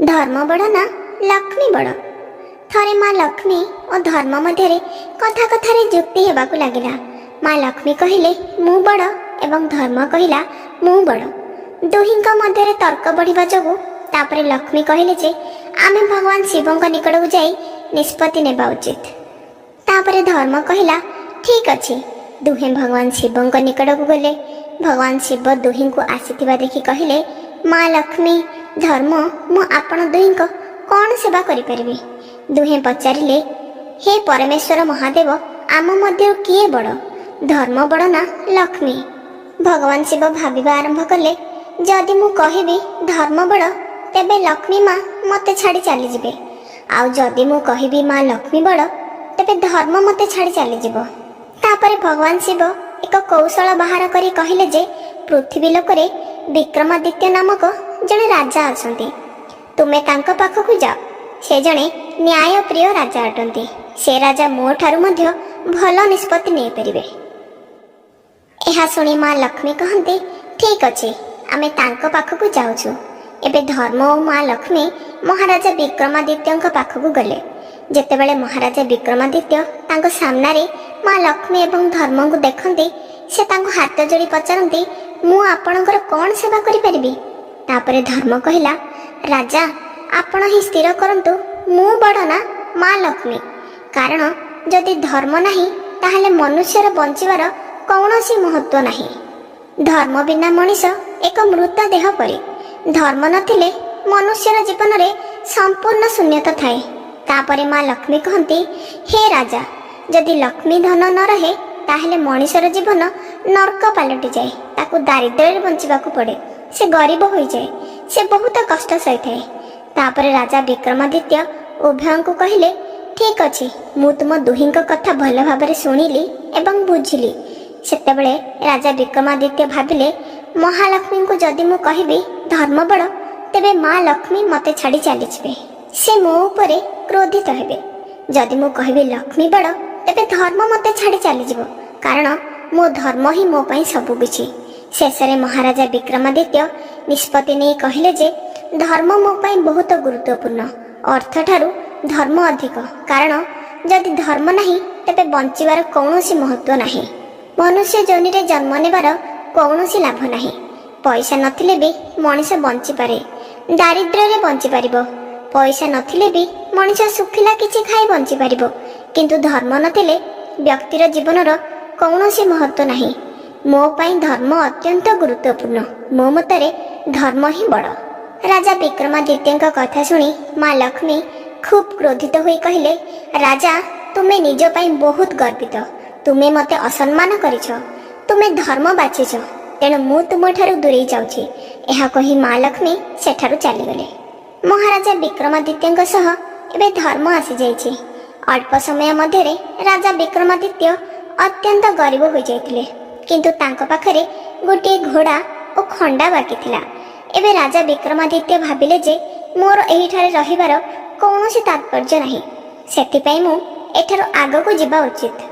धर्म बड़ ना लक्ष्मी बड़। थरे माँ लक्ष्मी और धर्म मध्य कथा कथार जुक्ति हेबाकु लागिला। माँ लक्ष्मी कहिले मु बड़ एवं धर्म कहिला मु बड़। दुहिंक मध्य तर्क बढ़िबा जोगु तापरे लक्ष्मी कहिले जे आमे भगवान शिवंक निकटकु जाई निष्पत्ति नेबा उचित। तापरे धर्म कहिला ठीक अछि। दुहे भगवान शिवंक निकटकु गले। भगवान शिव दुहिंकु आसीथिबा देखि कहिले माँ लक्ष्मी धर्म मु आपण दुहिंक कौन सेवा करि परिबि। दुहे पचारिले हे परमेश्वर महादेव आम मध्य किए बड़, धर्म बड़ ना लक्ष्मी। भगवान शिव भाविबा आरंभ कले जदि मु कहिबि धर्म बड़ तेबे लक्ष्मी माँ मते छाड़ी चली जिबे, आउ जदि मु कहिबि माँ लक्ष्मी बड़ तेबे धर्म मते छाड़ी चली जिबो। तापरे भगवान शिव एक कौशल बाहर करी कहिले जे पृथ्वी लोकरे विक्रमादित्य नामक जड़े राजा अछंती। तुमे तांक पाखकु जाओ। से जड़े न्याय प्रिय राजा अटंती। से राजा मो ठारु मध्य भल निष्पत्ति नहीं परिबे। एहा सुनी माँ लक्ष्मी कहंती ठीक अछि आमे तांक पाखकु जाउछु। एबे धर्म और माँ लक्ष्मी महाराजा विक्रमादित्यंक पाखकु गले। जेतेबेले महाराजा विक्रमादित्य तांको सामनारे माँ लक्ष्मी एवं धर्म को देखंती से तांको हाथ जोड़ी पचारंती मु आपणकर कौन सेवा करि परिबि। तापरे धर्म कहिला राजा आपण ही स्थिर करंतु मु बड़ ना माँ लक्ष्मी। कारण जदि धर्म नाही ताहले मनुष्यर बंचिबार कौनसी महत्व नाही। धर्म बिना मनीष एक मृत देह परी। धर्म नथिले मनुष्यर जीवन रे संपूर्ण शून्यता थाए। तापरे माँ लक्ष्मी कहंती हे राजा जदि लक्ष्मी धन न रहे ताहले मनुष्यर जीवन नरक पलटि जाए। ताकू दारिद्र्य बंचिबाकू पड़े। से गरीब हो जाए। से बहुत कष्ट सही थाए। तापरे राजा विक्रमादित्य उभयंकु कहिले ठीक अछि मु तुम दुहिंक कथा भल भाबरे सुनिली एवं बुझिली। सेतेबेले राजा विक्रमादित्य भाबिले महालक्ष्मी को जदि मु कहिबि धर्म बड़ तेबे माँ लक्ष्मी मते छाड़ी चली जिबे। से मो उपरे क्रोधित हेबे। जदि मु कहिबि लक्ष्मी बड़ तेबे धर्म मते छाड़ी चली जिवो। कारण मो धर्म ही मो पई सबु किछि। शेषरे महाराजा विक्रमादित्य निष्पत्ति नहीं कहिले जे धर्म मो पई बहुत गुरुत्वपूर्ण। अर्थ ठारू धर्म अधिक। कारण जदि धर्म नाही तेबे बंचिबार कौनसी महत्व नाही। मनुष्य जोनिरे जन्म नेबार कौनसी लाभ नाही। पैसा नथिले भी मनुष्य बंची पारे। दारिद्र्य रे बंची पारिबो। पैसा नथिले भी मनुष्य सुखिला किछि खाई बंची पारिबो। किंतु धर्म नथिले व्यक्तिर जीवनर कौनसी महत्व नाही। मो पई धर्म अत्यंत गुरुत्वपूर्ण। मो मतरे धर्म ही बड़। राजा विक्रमादित्यंक कथा सुनी माँ लक्ष्मी खूब क्रोधित होई कहिले राजा तुमे निज पई बहुत गर्वित। तुमे मते असम्मान करिछ। तुमे धर्म बाछिछ। तेणु मु तुम ठारू दूरेई जाउछि। एहा कही माँ लक्ष्मी सेठारू चली गले। महाराजा विक्रमादित्यंक सह एबे धर्म आसी जाइछि। अल्प समय मध्य राजा विक्रमादित्य अत्यंत गरीब हो जाइतिले। किंतु तांको पाखरे गोटे घोड़ा और खंडा बाकी थिला। एबे राजा विक्रमादित्य भाबिले जे मोर एही ठारे रहिबार कौनसी तात्पर्य नाही। सेथिपई मु एठारो आगको जिबा उचित।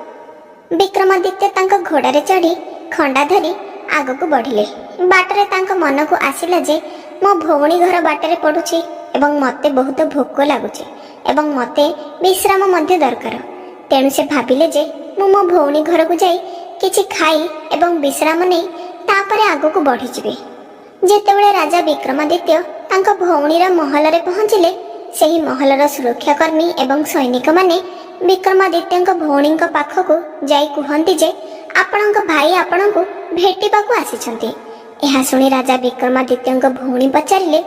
विक्रमादित्य तांको घोड़ारे चढ़ी खंडा धरी आगको बढ़िले। बाटरे तांको मन को आसिला जे मो भौणी घर बाटरे पड़ुछि एवं मते बहुत भोक लागुछि एवं मते विश्राम मध्य दरकार। तेणु से भाबिले जे मु मो भौणी घर को जाई किछि खाई एवं विश्राम नै तापरे आगको बढ़ी जिबे। जेतेबेले राजा विक्रमादित्य तांको भौणीर महल रे पहुंचिले सेही महलर सुरक्षाकर्मी एवं सैनिक माने विक्रमादित्यंक भौणींक पाखको जाई कुहंती जे आपणक भाई आपणको भेटिबाकू आसीछंती। एहा सुनी राजा विक्रमादित्यंक भौणी पचारिले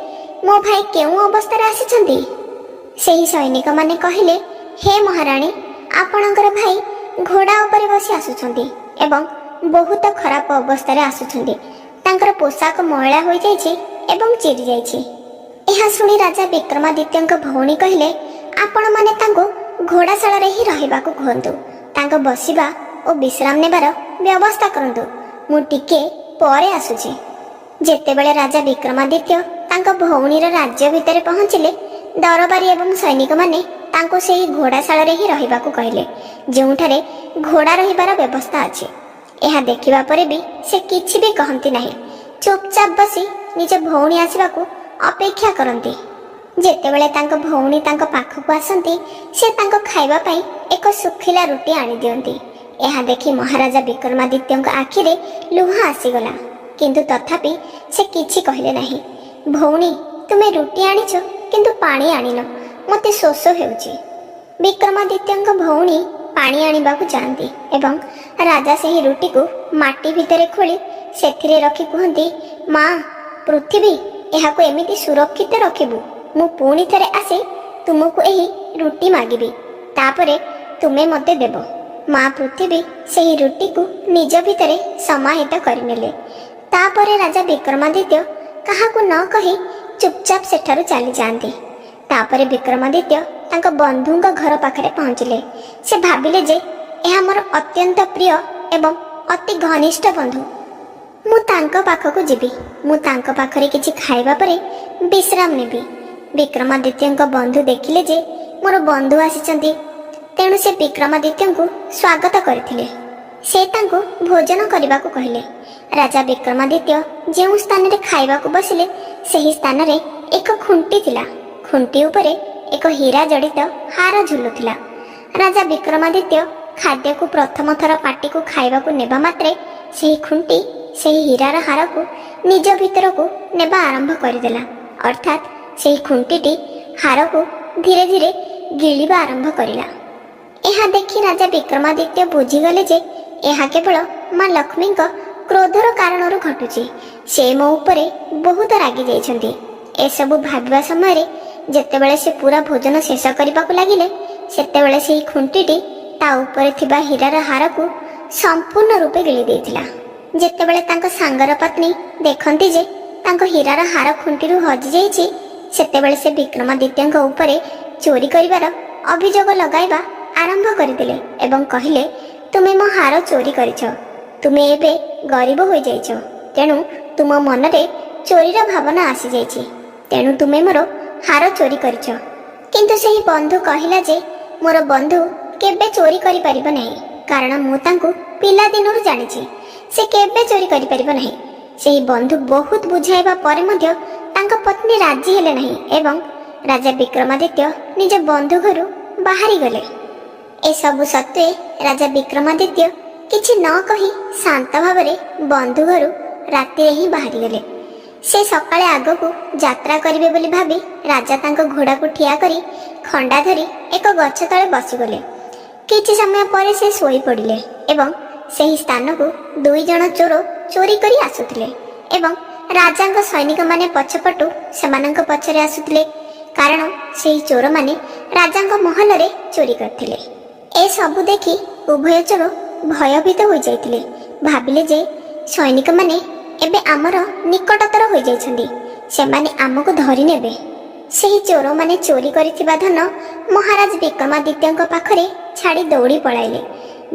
मो भाई केउ अवस्था रे आसीछंती। सेही सैनिक माने कहिले हे महाराणी आपणकर भाई घोड़ा उपरे बसी आसुछंती एवं बहुत खराब अवस्था रे आसुछंती। तांकर पोशाक मैला होई जाइछि एवं चिरी जाइछि। एहा सुनी राजा विक्रमादित्यंक भौणी कहिले आपण माने तांको घोड़ाशाला रे ही रहिबाकू कहंतु। तांको बसिबा और विश्राम नेबार व्यवस्था करंतु। मु टिके परे आसुछि। जेतेबेले राजा विक्रमादित्य तांको भौणीर राज्य भितरे पहुंचिले दरबारी एवं सैनिक माने तांको सेही घोड़ाशाला रे ही रहिबाकू कहिले जेउठारे घोड़ा रहिबार व्यवस्था अछि। एहा देखिबा परे भी से किछि भी कहंती नाही। चुपचाप बसी निज भौणी आसिबाकू अपेक्षा करंती। ଯେତେବେଳେ ତାଙ୍କ ଭଉଣୀ ତାଙ୍କ ପାଖକୁ ଆସନ୍ତି ସେ ତାଙ୍କ ଖାଇବା ପାଇଁ ଏକ ଶୁଖିଲା ରୁଟି ଆଣିଦିଅନ୍ତି। ଏହା ଦେଖି ମହାରାଜା ବିକ୍ରମାଦିତ୍ୟଙ୍କ ଆଖିରେ ଲୁହ ଆସିଗଲା, କିନ୍ତୁ ତଥାପି ସେ କିଛି କହିଲେ ନାହିଁ। ଭଉଣୀ, ତୁମେ ରୁଟି ଆଣିଛ କିନ୍ତୁ ପାଣି ଆଣିନ, ମୋତେ ଶୋଷ ହେଉଛି। ବିକ୍ରମାଦିତ୍ୟଙ୍କ ଭଉଣୀ ପାଣି ଆଣିବାକୁ ଯାଆନ୍ତି ଏବଂ ରାଜା ସେହି ରୁଟିକୁ ମାଟି ଭିତରେ ଖୋଳି ସେଥିରେ ରଖି କୁହନ୍ତି, ମା ପୃଥିବୀ, ଏହାକୁ ଏମିତି ସୁରକ୍ଷିତ ରଖିବୁ। ମୁଁ ପୁଣି ଥରେ ଆସି ତୁମକୁ ଏହି ରୁଟି ମାଗିବି, ତାପରେ ତୁମେ ମୋତେ ଦେବ। ମା ପୃଥିବୀ ସେହି ରୁଟିକୁ ନିଜ ଭିତରେ ସମାହିତ କରିନେଲେ। ତାପରେ ରାଜା ବିକ୍ରମାଦିତ୍ୟ କାହାକୁ ନ କହି ଚୁପଚାପ ସେଠାରୁ ଚାଲିଯାଆନ୍ତି। ତାପରେ ବିକ୍ରମାଦିତ୍ୟ ତାଙ୍କ ବନ୍ଧୁଙ୍କ ଘର ପାଖରେ ପହଞ୍ଚିଲେ। ସେ ଭାବିଲେ ଯେ ଏହା ମୋର ଅତ୍ୟନ୍ତ ପ୍ରିୟ ଏବଂ ଅତି ଘନିଷ୍ଠ ବନ୍ଧୁ। ମୁଁ ତାଙ୍କ ପାଖକୁ ଯିବି। ମୁଁ ତାଙ୍କ ପାଖରେ କିଛି ଖାଇବା ପରେ ବିଶ୍ରାମ ନେବି। ବିକ୍ରମାଦିତ୍ୟଙ୍କ ବନ୍ଧୁ ଦେଖିଲେ ଯେ ମୋର ବନ୍ଧୁ ଆସିଛନ୍ତି, ତେଣୁ ସେ ବିକ୍ରମାଦିତ୍ୟଙ୍କୁ ସ୍ୱାଗତ କରିଥିଲେ। ସେ ତାଙ୍କୁ ଭୋଜନ କରିବାକୁ କହିଲେ। ରାଜା ବିକ୍ରମାଦିତ୍ୟ ଯେଉଁ ସ୍ଥାନରେ ଖାଇବାକୁ ବସିଲେ ସେହି ସ୍ଥାନରେ ଏକ ଖୁଣ୍ଟି ଥିଲା। ଖୁଣ୍ଟି ଉପରେ ଏକ ହୀରା ଜଡ଼ିତ ହାର ଝୁଲୁଥିଲା। ରାଜା ବିକ୍ରମାଦିତ୍ୟ ଖାଦ୍ୟକୁ ପ୍ରଥମ ଥର ପାଟିକୁ ଖାଇବାକୁ ନେବା ମାତ୍ରେ ସେହି ଖୁଣ୍ଟି ସେହି ହୀରାର ହାରକୁ ନିଜ ଭିତରକୁ ନେବା ଆରମ୍ଭ କରିଦେଲା। ଅର୍ଥାତ୍ ସେହି ଖୁଣ୍ଟିଟି ହାରକୁ ଧୀରେ ଧୀରେ ଗିଳିବା ଆରମ୍ଭ କରିଲା। ଏହା ଦେଖି ରାଜା ବିକ୍ରମାଦିତ୍ୟ ବୁଝିଗଲେ ଯେ ଏହା କେବଳ ମା ଲକ୍ଷ୍ମୀଙ୍କ କ୍ରୋଧର କାରଣରୁ ଘଟୁଛି। ସେ ମୋ ଉପରେ ବହୁତ ରାଗି ଯାଇଛନ୍ତି। ଏସବୁ ଭାବିବା ସମୟରେ ଯେତେବେଳେ ସେ ପୁରା ଭୋଜନ ଶେଷ କରିବାକୁ ଲାଗିଲେ, ସେତେବେଳେ ସେହି ଖୁଣ୍ଟିଟି ତା ଉପରେ ଥିବା ହୀରାର ହାରକୁ ସମ୍ପୂର୍ଣ୍ଣ ରୂପେ ଗିଳି ଦେଇଥିଲା। ଯେତେବେଳେ ତାଙ୍କ ସାଙ୍ଗର ପତ୍ନୀ ଦେଖନ୍ତି ଯେ ତାଙ୍କ ହୀରାର ହାର ଖୁଣ୍ଟିରୁ ହଜିଯାଇଛି, ସେତେବେଳେ ସେ ବିକ୍ରମାଦିତ୍ୟଙ୍କ ଉପରେ ଚୋରି କରିବାର ଅଭିଯୋଗ ଲଗାଇବା ଆରମ୍ଭ କରିଦେଲେ ଏବଂ କହିଲେ, ତୁମେ ମୋ ହାର ଚୋରି କରିଛ। ତୁମେ ଏବେ ଗରିବ ହୋଇଯାଇଛ, ତେଣୁ ତୁମ ମନରେ ଚୋରିର ଭାବନା ଆସିଯାଇଛି, ତେଣୁ ତୁମେ ମୋର ହାର ଚୋରି କରିଛ। କିନ୍ତୁ ସେହି ବନ୍ଧୁ କହିଲା ଯେ ମୋର ବନ୍ଧୁ କେବେ ଚୋରି କରିପାରିବ ନାହିଁ, କାରଣ ମୁଁ ତାଙ୍କୁ ପିଲାଦିନରୁ ଜାଣିଛି। ସେ କେବେ ଚୋରି କରିପାରିବ ନାହିଁ। ସେହି ବନ୍ଧୁ ବହୁତ ବୁଝାଇବା ପରେ ମଧ୍ୟ ତାଙ୍କ ପତ୍ନୀ ରାଜି ହେଲେ ନାହିଁ ଏବଂ ରାଜା ବିକ୍ରମାଦିତ୍ୟ ନିଜ ବନ୍ଧୁ ଘରୁ ବାହାରିଗଲେ। ଏସବୁ ସତ୍ତ୍ୱେ ରାଜା ବିକ୍ରମାଦିତ୍ୟ କିଛି ନ କହି ଶାନ୍ତ ଭାବରେ ବନ୍ଧୁ ଘରୁ ରାତିରେ ହିଁ ବାହାରିଗଲେ। ସେ ସକାଳେ ଆଗକୁ ଯାତ୍ରା କରିବେ ବୋଲି ଭାବି ରାଜା ତାଙ୍କ ଘୋଡ଼ାକୁ ଠିଆ କରି ଖଣ୍ଡା ଧରି ଏକ ଗଛ ତଳେ ବସିଗଲେ। କିଛି ସମୟ ପରେ ସେ ଶୋଇପଡ଼ିଲେ ଏବଂ ସେହି ସ୍ଥାନକୁ 2 ଜଣ ଚୋର ଚୋରି କରି ଆସୁଥିଲେ ଏବଂ ରାଜାଙ୍କ ସୈନିକମାନେ ପଛପଟୁ ସେମାନଙ୍କ ପଛରେ ଆସୁଥିଲେ, କାରଣ ସେହି ଚୋରମାନେ ରାଜାଙ୍କ ମହଲରେ ଚୋରି କରିଥିଲେ। ଏସବୁ ଦେଖି ଉଭୟ ଚୋର ଭୟଭୀତ ହୋଇଯାଇଥିଲେ। ଭାବିଲେ ଯେ ସୈନିକମାନେ ଏବେ ଆମର ନିକଟତର ହୋଇଯାଇଛନ୍ତି, ସେମାନେ ଆମକୁ ଧରି ନେବେ। ସେହି ଚୋରମାନେ ଚୋରି କରିଥିବା ଧନ ମହାରାଜ ବିକ୍ରମାଦିତ୍ୟଙ୍କ ପାଖରେ ଛାଡ଼ି ଦୌଡ଼ି ପଳାଇଲେ।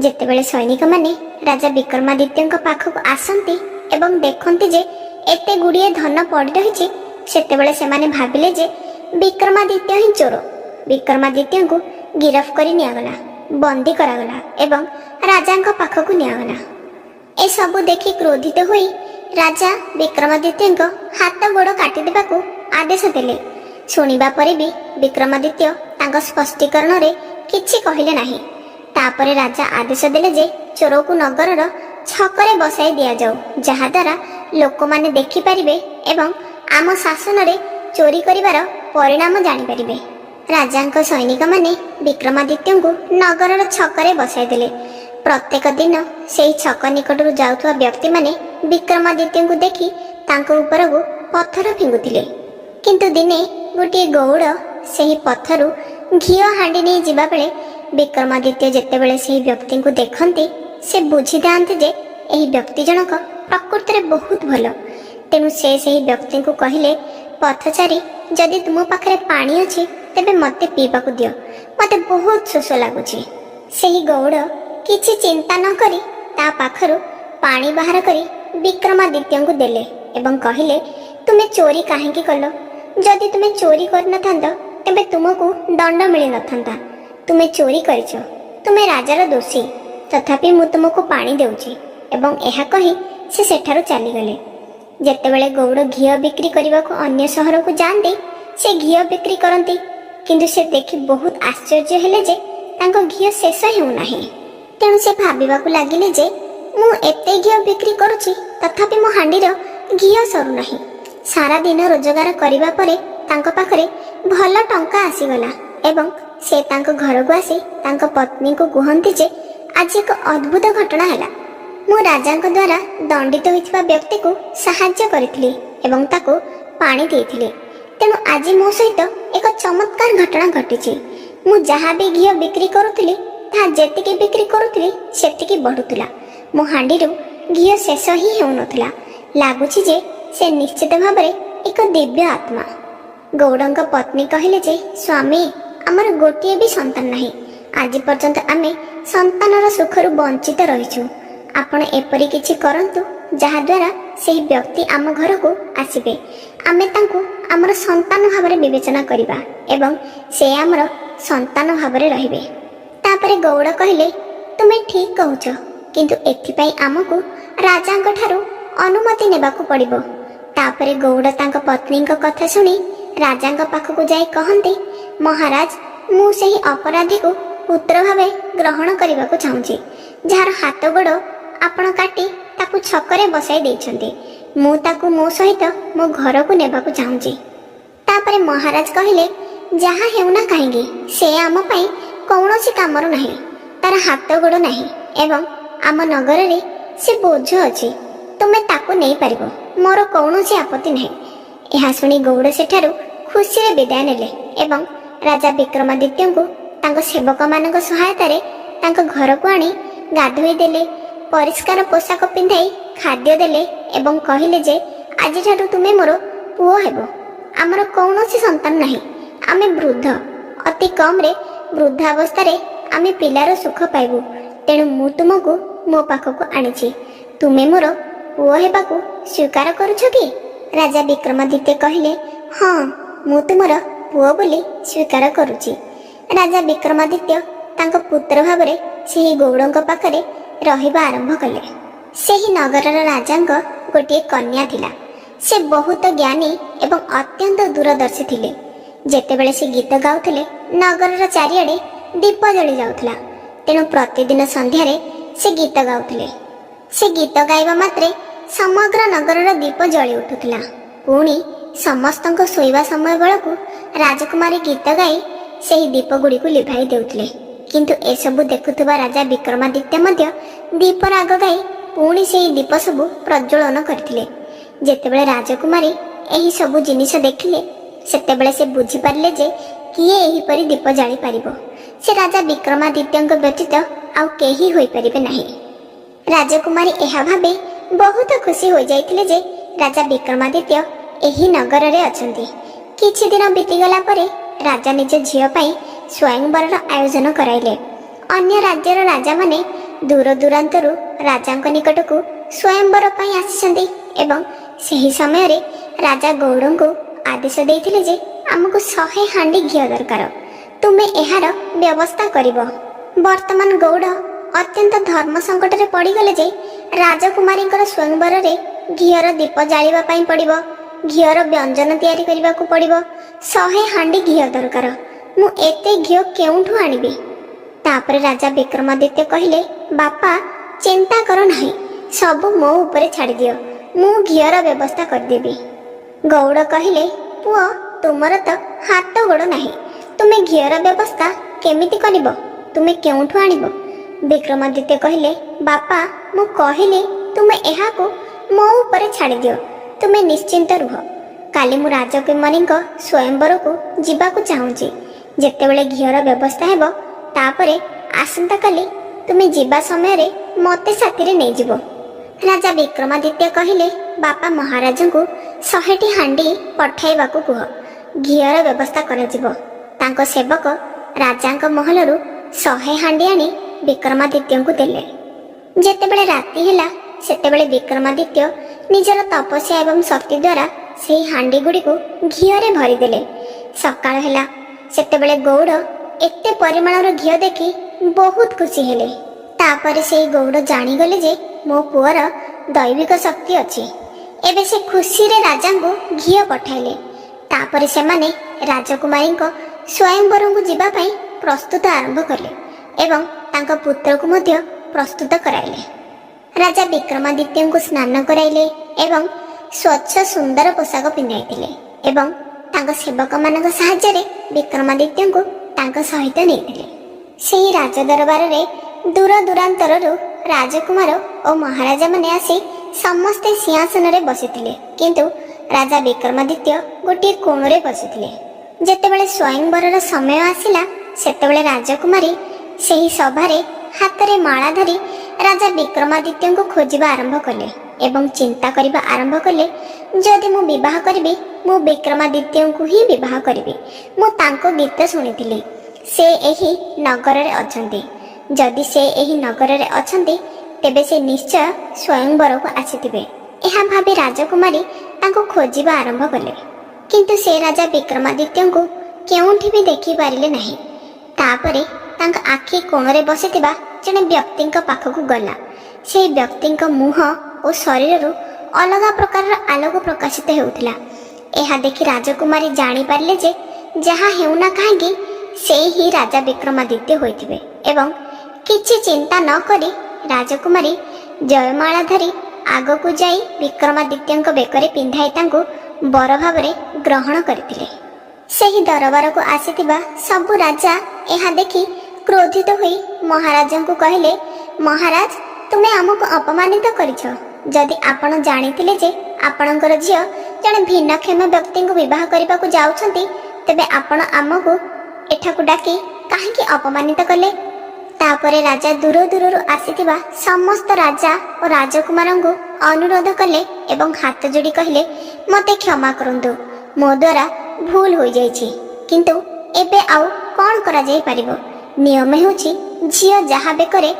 ଯେତେବେଳେ ସୈନିକମାନେ ରାଜା ବିକ୍ରମାଦିତ୍ୟଙ୍କ ପାଖକୁ ଆସନ୍ତି ଏବଂ ଦେଖନ୍ତି ଯେ ଏତେ ଗୁଡ଼ିଏ ଧନ ପଡ଼ି ରହିଛି, ସେତେବେଳେ ସେମାନେ ଭାବିଲେ ଯେ ବିକ୍ରମାଦିତ୍ୟ ହିଁ ଚୋର। ବିକ୍ରମାଦିତ୍ୟଙ୍କୁ ଗିରଫ କରି ନିଆଗଲା, ବନ୍ଦୀ କରାଗଲା ଏବଂ ରାଜାଙ୍କ ପାଖକୁ ନିଆଗଲା। ଏସବୁ ଦେଖି କ୍ରୋଧିତ ହୋଇ ରାଜା ବିକ୍ରମାଦିତ୍ୟଙ୍କ ହାତ ଗୋଡ଼ କାଟିଦେବାକୁ ଆଦେଶ ଦେଲେ। ଶୁଣିବା ପରେ ବି ବିକ୍ରମାଦିତ୍ୟ ତାଙ୍କ ସ୍ପଷ୍ଟୀକରଣରେ କିଛି କହିଲେ ନାହିଁ। ତାପରେ ରାଜା ଆଦେଶ ଦେଲେ ଯେ ଚୋରକୁ ନଗରର ଛକରେ ବସାଇ ଦିଆଯାଉ, ଯାହାଦ୍ୱାରା ଲୋକମାନେ ଦେଖିପାରିବେ ଏବଂ ଆମ ଶାସନରେ ଚୋରି କରିବାର ପରିଣାମ ଜାଣିପାରିବେ। ରାଜାଙ୍କ ସୈନିକମାନେ ବିକ୍ରମାଦିତ୍ୟଙ୍କୁ ନଗରର ଛକରେ ବସାଇଦେଲେ। ପ୍ରତ୍ୟେକ ଦିନ ସେହି ଛକ ନିକଟରୁ ଯାଉଥିବା ବ୍ୟକ୍ତିମାନେ ବିକ୍ରମାଦିତ୍ୟଙ୍କୁ ଦେଖି ତାଙ୍କ ଉପରକୁ ପଥର ଫିଙ୍ଗୁଥିଲେ। କିନ୍ତୁ ଦିନେ ଗୋଟିଏ ଗଉଡ଼ ସେହି ପଥରୁ ଘିଅ ହାଣ୍ଡି ନେଇ ଯିବାବେଳେ ବିକ୍ରମାଦିତ୍ୟ ଯେତେବେଳେ ସେହି ବ୍ୟକ୍ତିଙ୍କୁ ଦେଖନ୍ତି, ସେ ବୁଝିଥାନ୍ତି ଯେ ଏହି ବ୍ୟକ୍ତି ଜଣକ ପ୍ରକୃତରେ ବହୁତ ଭଲ। ତେଣୁ ସେ ସେହି ବ୍ୟକ୍ତିଙ୍କୁ କହିଲେ, ପଥଚାରୀ, ଯଦି ତୁମ ପାଖରେ ପାଣି ଅଛି ତେବେ ମୋତେ ପିଇବାକୁ ଦିଅ, ମୋତେ ବହୁତ ଶୋଷ ଲାଗୁଛି। ସେହି ଗଉଡ଼ କିଛି ଚିନ୍ତା ନ କରି ତା ପାଖରୁ ପାଣି ବାହାର କରି ବିକ୍ରମାଦିତ୍ୟଙ୍କୁ ଦେଲେ ଏବଂ କହିଲେ, ତୁମେ ଚୋରି କାହିଁକି କଲ? ଯଦି ତୁମେ ଚୋରି କରିନଥାନ୍ତ ତେବେ ତୁମକୁ ଦଣ୍ଡ ମିଳିନଥାନ୍ତା। ତୁମେ ଚୋରି କରିଛ, ତୁମେ ରାଜାର ଦୋଷୀ, ତଥାପି ମୁଁ ତୁମକୁ ପାଣି ଦେଉଛି। ଏବଂ ଏହା କହି ସେ ସେଠାରୁ ଚାଲିଗଲେ। ଯେତେବେଳେ ଗଉଡ଼ ଘିଅ ବିକ୍ରି କରିବାକୁ ଅନ୍ୟ ସହରକୁ ଯାଆନ୍ତି, ସେ ଘିଅ ବିକ୍ରି କରନ୍ତି, କିନ୍ତୁ ସେ ଦେଖି ବହୁତ ଆଶ୍ଚର୍ଯ୍ୟ ହେଲେ ଯେ ତାଙ୍କ ଘିଅ ଶେଷ ହେଉନାହିଁ। ତେଣୁ ସେ ଭାବିବାକୁ ଲାଗିଲେ ଯେ ମୁଁ ଏତେ ଘିଅ ବିକ୍ରି କରୁଛି, ତଥାପି ମୋ ହାଣ୍ଡିର ଘିଅ ସରୁନାହିଁ। ସାରା ଦିନ ରୋଜଗାର କରିବା ପରେ ତାଙ୍କ ପାଖରେ ଭଲ ଟଙ୍କା ଆସିଗଲା ଏବଂ ସେ ତାଙ୍କ ଘରକୁ ଆସି ତାଙ୍କ ପତ୍ନୀଙ୍କୁ କୁହନ୍ତି ଯେ ଆଜି ଏକ ଅଦ୍ଭୁତ ଘଟଣା ହେଲା। ମୁଁ ରାଜାଙ୍କ ଦ୍ୱାରା ଦଣ୍ଡିତ ହୋଇଥିବା ବ୍ୟକ୍ତିକୁ ସାହାଯ୍ୟ କରିଥିଲି ଏବଂ ତାକୁ ପାଣି ଦେଇଥିଲି। ତେଣୁ ଆଜି ମୋ ସହିତ ଏକ ଚମତ୍କାର ଘଟଣା ଘଟିଛି। ମୁଁ ଯାହା ବି ଘିଅ ବିକ୍ରି କରୁଥିଲି ତାହା ଯେତିକି ବିକ୍ରି କରୁଥିଲି ସେତିକି ବଢ଼ୁଥିଲା। ମୋ ହାଣ୍ଡିରୁ ଘିଅ ଶେଷ ହିଁ ହେଉନଥିଲା। ଲାଗୁଛି ଯେ ସେ ନିଶ୍ଚିତ ଭାବରେ ଏକ ଦିବ୍ୟ ଆତ୍ମା। ଗୌଡ଼ଙ୍କ ପତ୍ନୀ କହିଲେ ଯେ ସ୍ୱାମୀ, ଆମର ଗୋଟିଏ ବି ସନ୍ତାନ ନାହିଁ। ଆଜି ପର୍ଯ୍ୟନ୍ତ ଆମେ ସନ୍ତାନର ସୁଖରୁ ବଞ୍ଚିତ ରହିଛୁ। ଆପଣ ଏପରି କିଛି କରନ୍ତୁ ଯାହାଦ୍ୱାରା ସେହି ବ୍ୟକ୍ତି ଆମ ଘରକୁ ଆସିବେ। ଆମେ ତାଙ୍କୁ ଆମର ସନ୍ତାନ ଭାବରେ ବିବେଚନା କରିବା ଏବଂ ସେ ଆମର ସନ୍ତାନ ଭାବରେ ରହିବେ। ତାପରେ ଗୌଡ଼ କହିଲେ, ତୁମେ ଠିକ୍ କହୁଛ, କିନ୍ତୁ ଏଥିପାଇଁ ଆମକୁ ରାଜାଙ୍କ ଠାରୁ ଅନୁମତି ନେବାକୁ ପଡ଼ିବ। ତାପରେ ଗୌଡ଼ ତାଙ୍କ ପତ୍ନୀଙ୍କ କଥା ଶୁଣି ରାଜାଙ୍କ ପାଖକୁ ଯାଇ କହନ୍ତି, ମହାରାଜ, ମୁଁ ସେହି ଅପରାଧୀକୁ ପୁତ୍ର ଭାବେ ଗ୍ରହଣ କରିବାକୁ ଚାହୁଁଛି, ଯାହାର ହାତ ଗୋଡ଼ ଆପଣ କାଟି ତାକୁ ଛକରେ ବସାଇ ଦେଇଛନ୍ତି। ମୁଁ ତାକୁ ମୋ ସହିତ ମୋ ଘରକୁ ନେବାକୁ ଚାହୁଁଛି। ତାପରେ ମହାରାଜ କହିଲେ, ଯାହା ହେଉନା କାହିଁକି, ସେ ଆମ ପାଇଁ କୌଣସି କାମର ନାହିଁ। ତାର ହାତ ଗୋଡ଼ ନାହିଁ ଏବଂ ଆମ ନଗରରେ ସେ ବୋଝ ଅଛି। ତୁମେ ତାକୁ ନେଇପାରିବ, ମୋର କୌଣସି ଆପତ୍ତି ନାହିଁ। ଏହା ଶୁଣି ଗୌଡ଼ ସେଠାରୁ ଖୁସିରେ ବିଦାୟ ନେଲେ ଏବଂ ରାଜା ବିକ୍ରମାଦିତ୍ୟଙ୍କୁ ତାଙ୍କ ସେବକମାନଙ୍କ ସହାୟତାରେ ତାଙ୍କ ଘରକୁ ଆଣି ଗାଧୋଇ ଦେଲେ, ପରିଷ୍କାର ପୋଷାକ ପିନ୍ଧାଇ ଖାଦ୍ୟ ଦେଲେ ଏବଂ କହିଲେ ଯେ ଆଜିଠାରୁ ତୁମେ ମୋର ପୁଅ ହେବ। ଆମର କୌଣସି ସନ୍ତାନ ନାହିଁ। ଆମେ ବୃଦ୍ଧ, ଅତି କମ୍ରେ ବୃଦ୍ଧାବସ୍ଥାରେ ଆମେ ପିଲାର ସୁଖ ପାଇବୁ। ତେଣୁ ମୁଁ ତୁମକୁ ମୋ ପାଖକୁ ଆଣିଛି। ତୁମେ ମୋର ପୁଅ ହେବାକୁ ସ୍ୱୀକାର କରୁଛ କି? ରାଜା ବିକ୍ରମାଦିତ୍ୟ କହିଲେ, ହଁ, ମୁଁ ତୁମର ପୁଅ ବୋଲି ସ୍ୱୀକାର କରୁଛି। ରାଜା ବିକ୍ରମାଦିତ୍ୟ ତାଙ୍କ ପୁତ୍ର ଭାବରେ ସେହି ଗୌଡ଼ଙ୍କ ପାଖରେ ରହିବା ଆରମ୍ଭ କଲେ। ସେହି ନଗରର ରାଜାଙ୍କ ଗୋଟିଏ କନ୍ୟା ଥିଲା। ସେ ବହୁତ ଜ୍ଞାନୀ ଏବଂ ଅତ୍ୟନ୍ତ ଦୂରଦର୍ଶୀ ଥିଲେ। ଯେତେବେଳେ ସେ ଗୀତ ଗାଉଥିଲେ, ନଗରର ଚାରିଆଡ଼େ ଦୀପ ଜଳି ଯାଉଥିଲା। ତେଣୁ ପ୍ରତିଦିନ ସନ୍ଧ୍ୟାରେ ସେ ଗୀତ ଗାଉଥିଲେ। ସେ ଗୀତ ଗାଇବା ମାତ୍ରେ ସମଗ୍ର ନଗରର ଦୀପ ଜଳି ଉଠୁଥିଲା। ପୁଣି ସମସ୍ତଙ୍କ ଶୋଇବା ସମୟ ବେଳକୁ ରାଜକୁମାରୀ ଗୀତ ଗାଇ ସେହି ଦୀପ ଗୁଡ଼ିକୁ ଲିଭାଇ ଦେଉଥିଲେ। କିନ୍ତୁ ଏସବୁ ଦେଖୁଥିବା ରାଜା ବିକ୍ରମାଦିତ୍ୟ ମଧ୍ୟ ଦୀପର ଆଗ ଗାଇ ପୁଣି ସେହି ଦୀପ ସବୁ ପ୍ରଜ୍ୱଳନ କରିଥିଲେ। ଯେତେବେଳେ ରାଜକୁମାରୀ ଏହି ସବୁ ଜିନିଷ ଦେଖିଲେ, ସେତେବେଳେ ସେ ବୁଝିପାରିଲେ ଯେ କିଏ ଏହିପରି ଦୀପ ଜାଳିପାରିବ। ସେ ରାଜା ବିକ୍ରମାଦିତ୍ୟଙ୍କ ବ୍ୟତୀତ ଆଉ କେହି ହୋଇପାରିବେ ନାହିଁ। ରାଜକୁମାରୀ ଏହା ଭାବି ବହୁତ ଖୁସି ହୋଇଯାଇଥିଲେ ଯେ ରାଜା ବିକ୍ରମାଦିତ୍ୟ ଏହି ନଗରରେ ଅଛନ୍ତି। କିଛି ଦିନ ବିତିଗଲା ପରେ ରାଜା ନିଜ ଝିଅ ପାଇଁ ସ୍ୱୟଂବରର ଆୟୋଜନ କରାଇଲେ। ଅନ୍ୟ ରାଜ୍ୟର ରାଜାମାନେ ଦୂର ଦୂରାନ୍ତରୁ ରାଜାଙ୍କ ନିକଟକୁ ସ୍ୱୟଂବର ପାଇଁ ଆସିଛନ୍ତି ଏବଂ ସେହି ସମୟରେ ରାଜା ଗୌଡ଼ଙ୍କୁ ଆଦେଶ ଦେଇଥିଲେ ଯେ ଆମକୁ 100 ହାଣ୍ଡି ଘିଅ ଦରକାର, ତୁମେ ଏହାର ବ୍ୟବସ୍ଥା କରିବ। ବର୍ତ୍ତମାନ ଗୌଡ଼ ଅତ୍ୟନ୍ତ ଧର୍ମ ସଙ୍କଟରେ ପଡ଼ିଗଲେ ଯେ ରାଜକୁମାରୀଙ୍କର ସ୍ୱୟଂବରରେ ଘିଅର ଦୀପ ଜାଳିବା ପାଇଁ ପଡ଼ିବ, ଘିଅର ବ୍ୟଞ୍ଜନ ତିଆରି କରିବାକୁ ପଡ଼ିବ। 100 ହାଣ୍ଡି ଘିଅ ଦରକାର। ମୁଁ ଏତେ ଘିଅ କେଉଁଠୁ ଆଣିବି? ତାପରେ ରାଜା ବିକ୍ରମାଦିତ୍ୟ କହିଲେ, ବାପା, ଚିନ୍ତା କର ନାହିଁ, ସବୁ ମୋ ଉପରେ ଛାଡ଼ିଦିଅ, ମୁଁ ଘିଅର ବ୍ୟବସ୍ଥା କରିଦେବି। ଗୌଡ଼ କହିଲେ, ପୁଅ, ତୁମର ତ ହାତ ଗୋଡ଼ ନାହିଁ, ତୁମେ ଘିଅର ବ୍ୟବସ୍ଥା କେମିତି କରିବ? ତୁମେ କେଉଁଠୁ ଆଣିବ? ବିକ୍ରମାଦିତ୍ୟ କହିଲେ, ବାପା, ମୁଁ କହିଲି ତୁମେ ଏହାକୁ ମୋ ଉପରେ ଛାଡ଼ିଦିଅ, ତୁମେ ନିଶ୍ଚିନ୍ତ ରୁହ। କାଲି ମୁଁ ରାଜକୁମାରୀଙ୍କ ସ୍ୱୟଂବରକୁ ଯିବାକୁ ଚାହୁଁଛି। ଯେତେବେଳେ ଘିଅର ବ୍ୟବସ୍ଥା ହେବ, ତାପରେ ଆସନ୍ତାକାଲି ତୁମେ ଯିବା ସମୟରେ ମୋତେ ସାଥିରେ ନେଇଯିବ। ରାଜା ବିକ୍ରମାଦିତ୍ୟ କହିଲେ, ବାପା, ମହାରାଜଙ୍କୁ 100ଟି ହାଣ୍ଡି ପଠାଇବାକୁ କୁହ, ଘିଅର ବ୍ୟବସ୍ଥା କରାଯିବ। ତାଙ୍କ ସେବକ ରାଜାଙ୍କ ମହଲରୁ 100 ହାଣ୍ଡି ଆଣି ବିକ୍ରମାଦିତ୍ୟଙ୍କୁ ଦେଲେ। ଯେତେବେଳେ ରାତି ହେଲା, ସେତେବେଳେ ବିକ୍ରମାଦିତ୍ୟ ନିଜର ତପସ୍ୟା ଏବଂ ଶକ୍ତି ଦ୍ୱାରା ସେହି ହାଣ୍ଡି ଗୁଡ଼ିକୁ ଘିଅରେ ଭରିଦେଲେ। ସକାଳ ହେଲା, ସେତେବେଳେ ଗୌଡ଼ ଏତେ ପରିମାଣର ଘିଅ ଦେଖି ବହୁତ ଖୁସି ହେଲେ। ତାପରେ ସେହି ଗୌଡ଼ ଜାଣିଗଲେ ଯେ ମୋ ପୁଅର ଦୈବିକ ଶକ୍ତି ଅଛି। ଏବେ ସେ ଖୁସିରେ ରାଜାଙ୍କୁ ଘିଅ ପଠାଇଲେ। ତାପରେ ସେମାନେ ରାଜକୁମାରୀଙ୍କ ସ୍ୱୟଂବରଙ୍କୁ ଯିବା ପାଇଁ ପ୍ରସ୍ତୁତ ଆରମ୍ଭ କଲେ ଏବଂ ତାଙ୍କ ପୁତ୍ରକୁ ମଧ୍ୟ ପ୍ରସ୍ତୁତ କରାଇଲେ। ରାଜା ବିକ୍ରମାଦିତ୍ୟଙ୍କୁ ସ୍ନାନ କରାଇଲେ ଏବଂ ସ୍ୱଚ୍ଛ ସୁନ୍ଦର ପୋଷାକ ପିନ୍ଧାଇଥିଲେ ଏବଂ ତାଙ୍କ ସେବକମାନଙ୍କ ସାହାଯ୍ୟରେ ବିକ୍ରମାଦିତ୍ୟଙ୍କୁ ତାଙ୍କ ସହିତ ନେଇଥିଲେ। ସେହି ରାଜଦରବାରରେ ଦୂର ଦୂରାନ୍ତରରୁ ରାଜକୁମାର ଓ ମହାରାଜାମାନେ ଆସି ସମସ୍ତେ ସିଂହାସନରେ ବସିଥିଲେ, କିନ୍ତୁ ରାଜା ବିକ୍ରମାଦିତ୍ୟ ଗୋଟିଏ କୋଣରେ ବସିଥିଲେ। ଯେତେବେଳେ ସ୍ୱୟଂବରର ସମୟ ଆସିଲା, ସେତେବେଳେ ରାଜକୁମାରୀ ସେହି ସଭାରେ ହାତରେ ମାଳା ଧରି ରାଜା ବିକ୍ରମାଦିତ୍ୟଙ୍କୁ ଖୋଜିବା ଆରମ୍ଭ କଲେ ଏବଂ ଚିନ୍ତା କରିବା ଆରମ୍ଭ କଲେ, ଯଦି ମୁଁ ବିବାହ କରିବି, ମୁଁ ବିକ୍ରମାଦିତ୍ୟଙ୍କୁ ହିଁ ବିବାହ କରିବି। ମୁଁ ତାଙ୍କ ଗୀତ ଶୁଣିଥିଲି, ସେ ଏହି ନଗରରେ ଅଛନ୍ତି। ଯଦି ସେ ଏହି ନଗରରେ ଅଛନ୍ତି, ତେବେ ସେ ନିଶ୍ଚୟ ସ୍ୱୟଂବରକୁ ଆସିଥିବେ। ଏହା ଭାବି ରାଜକୁମାରୀ ତାଙ୍କୁ ଖୋଜିବା ଆରମ୍ଭ କଲେ, କିନ୍ତୁ ସେ ରାଜା ବିକ୍ରମାଦିତ୍ୟଙ୍କୁ କେଉଁଠି ବି ଦେଖିପାରିଲେ ନାହିଁ। ତାପରେ ତାଙ୍କ ଆଖି କୋଣରେ ବସିଥିବା ଜଣେ ବ୍ୟକ୍ତିଙ୍କ ପାଖକୁ ଗଲା। ସେହି ବ୍ୟକ୍ତିଙ୍କ ମୁହଁ ଓ ଶରୀରରୁ ଅଲଗା ପ୍ରକାରର ଆଲୋକ ପ୍ରକାଶିତ ହେଉଥିଲା। ଏହା ଦେଖି ରାଜକୁମାରୀ ଜାଣିପାରିଲେ ଯେ ଯାହା ହେଉନା କାହିଁକି ସେ ହିଁ ରାଜା ବିକ୍ରମାଦିତ୍ୟ ହୋଇଥିବେ ଏବଂ କିଛି ଚିନ୍ତା ନ କରି ରାଜକୁମାରୀ ଜୟମାଳା ଧରି ଆଗକୁ ଯାଇ ବିକ୍ରମାଦିତ୍ୟଙ୍କ ବେକରେ ପିନ୍ଧାଇ ତାଙ୍କୁ ବର ଭାବରେ ଗ୍ରହଣ କରିଥିଲେ। ସେହି ଦରବାରକୁ ଆସିଥିବା ସବୁ ରାଜା ଏହା ଦେଖି କ୍ରୋଧିତ ହୋଇ ମହାରାଜାଙ୍କୁ କହିଲେ, ମହାରାଜ, ତୁମେ ଆମକୁ ଅପମାନିତ କରିଛ। ଯଦି ଆପଣ ଜାଣିଥିଲେ ଯେ ଆପଣଙ୍କର ଝିଅ ଜଣେ ଭିନ୍ନକ୍ଷମ ବ୍ୟକ୍ତିଙ୍କୁ ବିବାହ କରିବାକୁ ଯାଉଛନ୍ତି, ତେବେ ଆପଣ ଆମକୁ ଏଠାକୁ ଡାକି କାହିଁକି ଅପମାନିତ କଲେ? ତାପରେ ରାଜା ଦୂର ଦୂରରୁ ଆସିଥିବା ସମସ୍ତ ରାଜା ଓ ରାଜକୁମାରଙ୍କୁ ଅନୁରୋଧ କଲେ ଏବଂ ହାତ ଯୋଡ଼ି କହିଲେ, ମୋତେ କ୍ଷମା କରନ୍ତୁ, ମୋ ଦ୍ୱାରା ଭୁଲ ହୋଇଯାଇଛି, କିନ୍ତୁ ଏବେ ଆଉ କ'ଣ କରାଯାଇପାରିବ? ନିୟମ ହେଉଛି ଝିଅ ଯାହା ବେକରେ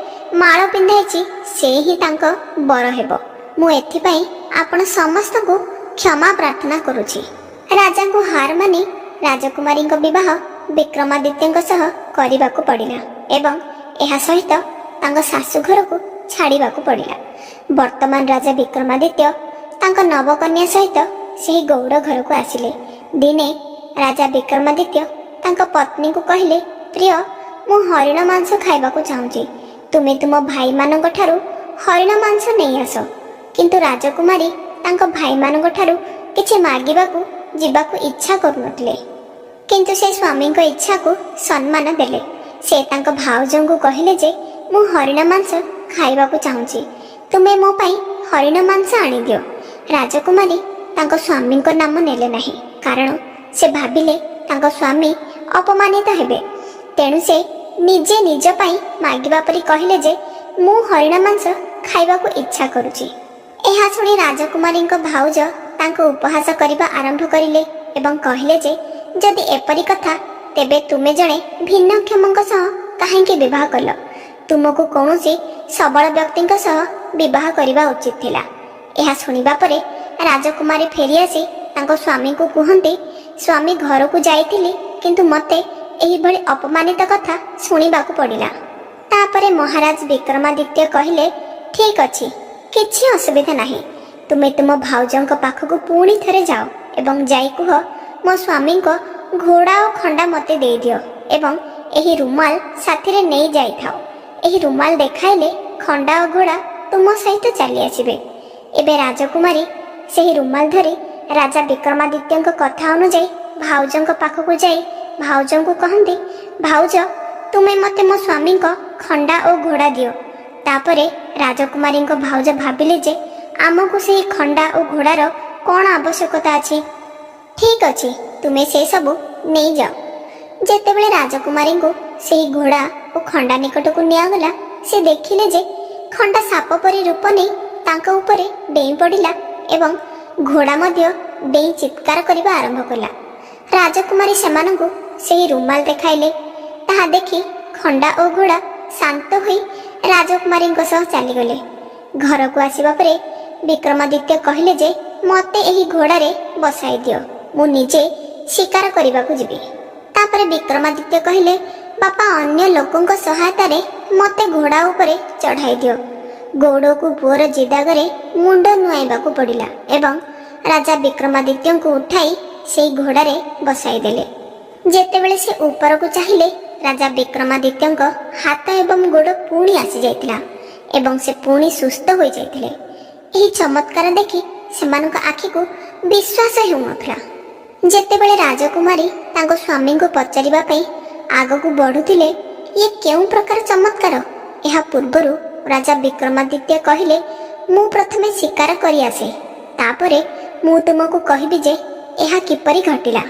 ମାଳ ପିନ୍ଧାଇଛି ସେ ହିଁ ତାଙ୍କ ବର ହେବ। ମୁଁ ଏଥିପାଇଁ ଆପଣ ସମସ୍ତଙ୍କୁ କ୍ଷମା ପ୍ରାର୍ଥନା କରୁଛି। ରାଜାଙ୍କୁ ହାର ମାନି ରାଜକୁମାରୀଙ୍କ ବିବାହ ବିକ୍ରମାଦିତ୍ୟଙ୍କ ସହ କରିବାକୁ ପଡ଼ିଲା ଏବଂ ଏହା ସହିତ ତାଙ୍କ ଶାଶୁଘରକୁ ଛାଡ଼ିବାକୁ ପଡ଼ିଲା। ବର୍ତ୍ତମାନ ରାଜା ବିକ୍ରମାଦିତ୍ୟ ତାଙ୍କ ନବକନ୍ୟା ସହିତ ସେହି ଗୌଡ଼ ଘରକୁ ଆସିଲେ। ଦିନେ ରାଜା ବିକ୍ରମାଦିତ୍ୟ ତାଙ୍କ ପତ୍ନୀଙ୍କୁ କହିଲେ, ପ୍ରିୟ, ମୁଁ ହରିଣ ମାଂସ ଖାଇବାକୁ ଚାହୁଁଛି। ତୁମେ ତୁମ ଭାଇମାନଙ୍କ ଠାରୁ ହରିଣ ମାଂସ ନେଇ ଆସ। କିନ୍ତୁ ରାଜକୁମାରୀ ତାଙ୍କ ଭାଇମାନଙ୍କ ଠାରୁ କିଛି ମାଗିବାକୁ ଯିବାକୁ ଇଚ୍ଛା କରୁନଥିଲେ, କିନ୍ତୁ ସେ ସ୍ୱାମୀଙ୍କ ଇଚ୍ଛାକୁ ସମ୍ମାନ ଦେଲେ। ସେ ତାଙ୍କ ଭାଉଜଙ୍କୁ କହିଲେ ଯେ ମୁଁ ହରିଣ ମାଂସ ଖାଇବାକୁ ଚାହୁଁଛି, ତୁମେ ମୋ ପାଇଁ ହରିଣ ମାଂସ ଆଣିଦିଅ। ରାଜକୁମାରୀ ତାଙ୍କ ସ୍ୱାମୀଙ୍କ ନାମ ନେଲେ ନାହିଁ, କାରଣ ସେ ଭାବିଲେ ତାଙ୍କ ସ୍ୱାମୀ ଅପମାନିତ ହେବେ। ତେଣୁ ସେ ନିଜେ ନିଜ ପାଇଁ ମାଗିବା ପରି କହିଲେ ଯେ ମୁଁ ହରିଣ ମାଂସ ଖାଇବାକୁ ଇଚ୍ଛା କରୁଛି। ଏହା ଶୁଣି ରାଜକୁମାରୀଙ୍କ ଭାଉଜ ତାଙ୍କୁ ଉପହାସ କରିବା ଆରମ୍ଭ କରିଲେ ଏବଂ କହିଲେ ଯେ ଯଦି ଏପରି କଥା, ତେବେ ତୁମେ ଜଣେ ଭିନ୍ନକ୍ଷମଙ୍କ ସହ କାହିଁକି ବିବାହ କଲ? ତୁମକୁ କୌଣସି ସବଳ ବ୍ୟକ୍ତିଙ୍କ ସହ ବିବାହ କରିବା ଉଚିତ ଥିଲା। ଏହା ଶୁଣିବା ପରେ ରାଜକୁମାରୀ ଫେରିଆସି ତାଙ୍କ ସ୍ୱାମୀଙ୍କୁ କୁହନ୍ତି, ସ୍ୱାମୀ, ଘରକୁ ଯାଇଥିଲି, କିନ୍ତୁ ମୋତେ ଏହିଭଳି ଅପମାନିତ କଥା ଶୁଣିବାକୁ ପଡ଼ିଲା। ତାପରେ ମହାରାଜ ବିକ୍ରମାଦିତ୍ୟ କହିଲେ, ଠିକ୍ ଅଛି, କିଛି ଅସୁବିଧା ନାହିଁ। ତୁମେ ତୁମ ଭାଉଜଙ୍କ ପାଖକୁ ପୁଣି ଥରେ ଯାଅ ଏବଂ ଯାଇ କୁହ, ମୋ ସ୍ୱାମୀଙ୍କ ଘୋଡ଼ା ଓ ଖଣ୍ଡା ମୋତେ ଦେଇଦିଅ ଏବଂ ଏହି ରୁମାଲ ସାଥିରେ ନେଇ ଯାଇଥାଅ। ଏହି ରୁମାଲ ଦେଖାଇଲେ ଖଣ୍ଡା ଓ ଘୋଡ଼ା ତୁମ ସହିତ ଚାଲି ଆସିବେ। ଏବେ ରାଜକୁମାରୀ ସେହି ରୁମାଲ ଧରି ରାଜା ବିକ୍ରମାଦିତ୍ୟଙ୍କ କଥା ଅନୁଯାୟୀ ଭାଉଜଙ୍କ ପାଖକୁ ଯାଇ ଭାଉଜଙ୍କୁ କହନ୍ତି, ଭାଉଜ, ତୁମେ ମୋତେ ମୋ ସ୍ୱାମୀଙ୍କ ଖଣ୍ଡା ଓ ଘୋଡ଼ା ଦିଅ। ତାପରେ ରାଜକୁମାରୀଙ୍କ ଭାଉଜ ଭାବିଲେ ଯେ ଆମକୁ ସେହି ଖଣ୍ଡା ଓ ଘୋଡ଼ାର କ'ଣ ଆବଶ୍ୟକତା ଅଛି? ଠିକ୍ ଅଛି, ତୁମେ ସେସବୁ ନେଇଯାଅ। ଯେତେବେଳେ ରାଜକୁମାରୀଙ୍କୁ ସେହି ଘୋଡ଼ା ଓ ଖଣ୍ଡା ନିକଟକୁ ନିଆଗଲା, ସେ ଦେଖିଲେ ଯେ ଖଣ୍ଡା ସାପ ପରି ରୂପ ନେଇ ତାଙ୍କ ଉପରେ ଡେଇଁ ପଡ଼ିଲା ଏବଂ ଘୋଡ଼ା ମଧ୍ୟ ଡେଇଁ ଚିତ୍କାର କରିବା ଆରମ୍ଭ କଲା। ରାଜକୁମାରୀ ସେମାନଙ୍କୁ ସେହି ରୁମାଲ ଦେଖାଇଲେ। ତାହା ଦେଖି ଖଣ୍ଡା ଓ ଘୋଡ଼ା ଶାନ୍ତ ହୋଇ ରାଜକୁମାରୀଙ୍କ ସହ ଚାଲିଗଲେ। ଘରକୁ ଆସିବା ପରେ ବିକ୍ରମାଦିତ୍ୟ କହିଲେ ଯେ ମୋତେ ଏହି ଘୋଡ଼ାରେ ବସାଇ ଦିଅ, ମୁଁ ନିଜେ ଶିକାର କରିବାକୁ ଯିବି। ତାପରେ ବିକ୍ରମାଦିତ୍ୟ କହିଲେ, ବାପା, ଅନ୍ୟ ଲୋକଙ୍କ ସହାୟତାରେ ମୋତେ ଘୋଡ଼ା ଉପରେ ଚଢ଼ାଇ ଦିଅ। ଗୌଡ଼କୁ ପୁଅର ଜିଦ୍ ଆଗରେ ମୁଣ୍ଡ ନୁଆଇବାକୁ ପଡ଼ିଲା ଏବଂ ରାଜା ବିକ୍ରମାଦିତ୍ୟଙ୍କୁ ଉଠାଇ ସେଇ ଘୋଡ଼ାରେ ବସାଇ ଦେଲେ। ଯେତେବେଳେ ସେ ଉପରକୁ ଚାହିଁଲେ ରାଜା ବିକ୍ରମାଦିତ୍ୟଙ୍କ ହାତ ଏବଂ ଗୋଡ଼ ପୁଣି ଆସିଯାଇଥିଲା ଏବଂ ସେ ପୁଣି ସୁସ୍ଥ ହୋଇଯାଇଥିଲେ। ଏହି ଚମତ୍କାର ଦେଖି ସେମାନଙ୍କ ଆଖିକୁ ବିଶ୍ୱାସ ହେଉନଥିଲା। ଯେତେବେଳେ ରାଜକୁମାରୀ ତାଙ୍କ ସ୍ୱାମୀଙ୍କୁ ପଚାରିବା ପାଇଁ ଆଗକୁ ବଢ଼ୁଥିଲେ, ଇଏ କେଉଁ ପ୍ରକାର ଚମତ୍କାର? ଏହା ପୂର୍ବରୁ ରାଜା ବିକ୍ରମାଦିତ୍ୟ କହିଲେ, ମୁଁ ପ୍ରଥମେ ଶିକାର କରିଆସେ, ତାପରେ ମୁଁ ତୁମକୁ କହିବି ଯେ ଏହା କିପରି ଘଟିଲା।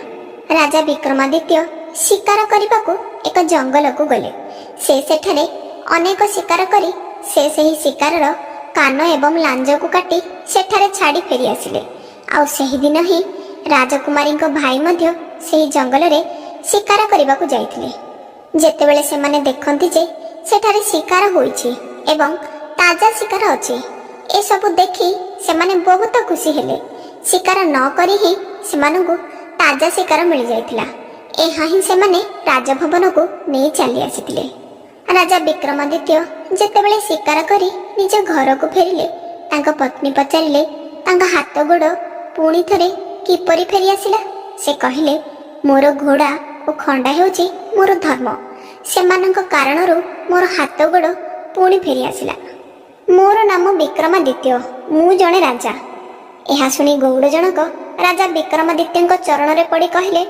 ରାଜା ବିକ୍ରମାଦିତ୍ୟ ଶିକାର କରିବାକୁ ଏକ ଜଙ୍ଗଲକୁ ଗଲେ। ସେ ସେଠାରେ ଅନେକ ଶିକାର କରି ସେ ସେହି ଶିକାରର କାନ ଏବଂ ଲାଞ୍ଜକୁ କାଟି ସେଠାରେ ଛାଡ଼ି ଫେରିଆସିଲେ। ଆଉ ସେହିଦିନ ହିଁ ରାଜକୁମାରୀଙ୍କ ଭାଇ ମଧ୍ୟ ସେହି ଜଙ୍ଗଲରେ ଶିକାର କରିବାକୁ ଯାଇଥିଲେ। ଯେତେବେଳେ ସେମାନେ ଦେଖନ୍ତି ଯେ ସେଠାରେ ଶିକାର ହୋଇଛି ଏବଂ ତାଜା ଶିକାର ଅଛି, ଏସବୁ ଦେଖି ସେମାନେ ବହୁତ ଖୁସି ହେଲେ। ଶିକାର ନ କରି ହିଁ ସେମାନଙ୍କୁ ତାଜା ଶିକାର ମିଳିଯାଇଥିଲା। ଏହା ହିଁ ସେମାନେ ରାଜଭବନକୁ ନେଇ ଚାଲି ଆସିଥିଲେ। ରାଜା ବିକ୍ରମାଦିତ୍ୟ ଯେତେବେଳେ ଶିକାର କରି ନିଜ ଘରକୁ ଫେରିଲେ, ତାଙ୍କ ପତ୍ନୀ ପଚାରିଲେ, ତାଙ୍କ ହାତ ଗୋଡ଼ ପୁଣି ଥରେ କିପରି ଫେରିଆସିଲା? ସେ କହିଲେ, ମୋର ଘୋଡ଼ା ଓ ଖଣ୍ଡା ହେଉଛି ମୋର ଧର୍ମ। ସେମାନଙ୍କ କାରଣରୁ ମୋର ହାତ ଗୋଡ଼ ପୁଣି ଫେରିଆସିଲା। ମୋର ନାମ ବିକ୍ରମାଦିତ୍ୟ, ମୁଁ ଜଣେ ରାଜା। ଏହା ଶୁଣି ଗୌଡ଼ ଜଣକ ରାଜା ବିକ୍ରମାଦିତ୍ୟଙ୍କ ଚରଣରେ ପଡ଼ି କହିଲେ,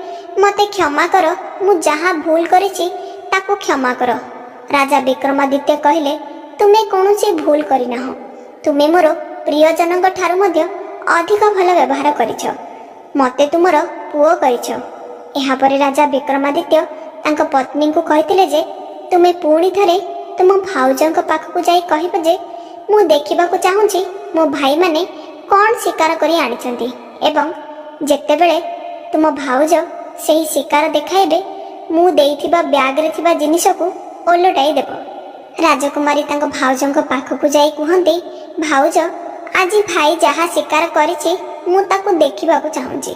ମୋତେ କ୍ଷମା କର, ମୁଁ ଯାହା ଭୁଲ କରିଛି ତାକୁ କ୍ଷମା କର। ରାଜା ବିକ୍ରମାଦିତ୍ୟ କହିଲେ, ତୁମେ କୌଣସି ଭୁଲ କରିନାହଁ। ତୁମେ ମୋର ପ୍ରିୟଜନଙ୍କ ଠାରୁ ମଧ୍ୟ ଅଧିକ ଭଲ ବ୍ୟବହାର କରିଛ। ମୋତେ ତୁମର ପୁଅ କରିଛ। ଏହାପରେ ରାଜା ବିକ୍ରମାଦିତ୍ୟ ତାଙ୍କ ପତ୍ନୀଙ୍କୁ କହିଥିଲେ ଯେ, ତୁମେ ପୁଣି ଥରେ ତୁମ ଭାଉଜଙ୍କ ପାଖକୁ ଯାଇ କହିବ ଯେ, ମୁଁ ଦେଖିବାକୁ ଚାହୁଁଛି ମୋ ଭାଇମାନେ କ'ଣ ଶିକାର କରି ଆଣିଛନ୍ତି ଏବଂ ଯେତେବେଳେ ତୁମ ଭାଉଜ ସେହି ଶିକାର ଦେଖାଇବେ, ମୁଁ ଦେଇଥିବା ବ୍ୟାଗରେ ଥିବା ଜିନିଷକୁ ଓଲଟାଇ ଦେବ। ରାଜକୁମାରୀ ତାଙ୍କ ଭାଉଜଙ୍କ ପାଖକୁ ଯାଇ କୁହନ୍ତି, ଭାଉଜ, ଆଜି ଭାଇ ଯାହା ଶିକାର କରିଛି ମୁଁ ତାକୁ ଦେଖିବାକୁ ଚାହୁଁଛି।